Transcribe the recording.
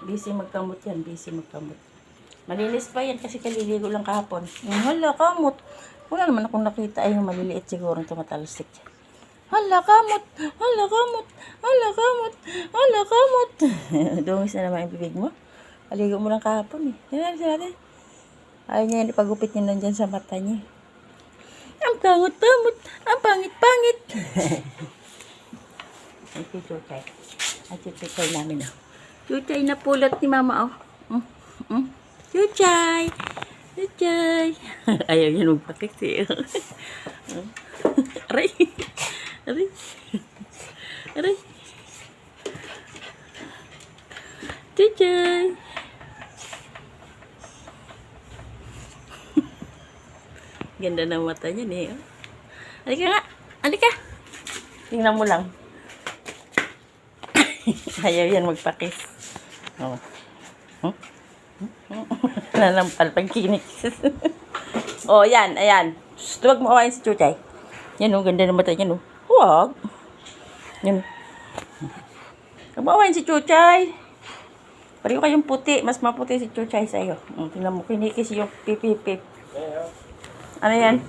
Busy magkamot yan, busy magkamot. Malinis pa yan kasi kaliligo lang kahapon. Hala, kamot. Wala naman akong nakita ay yung maliliit siguro ito matalsik. Hala, kamot. Hala, kamot. Hala, kamot. Hala, kamot. Dungis na naman yung bibig mo. Aligo mo lang kahapon eh. Yan natin. Ayaw niya yung ipagupit niya nandyan sa mata niya. Ang pangit-pangit. Ang pangit-pangit. Ay, si Chuchay. Ay, si Chuchay namin oh. Chuchay na pulot ni mama oh. Chuchay. Chuchay. Ayaw yan magpakiksi. Aray. Aray. Aray. Chuchay. Ganda ng mata niya eh. Halika nga. Halika. Tingnan mo lang. Ayaw yan magpakis. Oh. Nanampal pag kinik. Oh, yan. Ayan. Huwag mo kawain si Chuchay. Yan oh. Ganda ng mata niya oh. Huwag. Yan. Huwag mo kawain si Chuchay. Pareho kayong puti. Mas maputi si Chuchay sa'yo. Tingnan mo. Kinikis yung pipipip. Ano yan?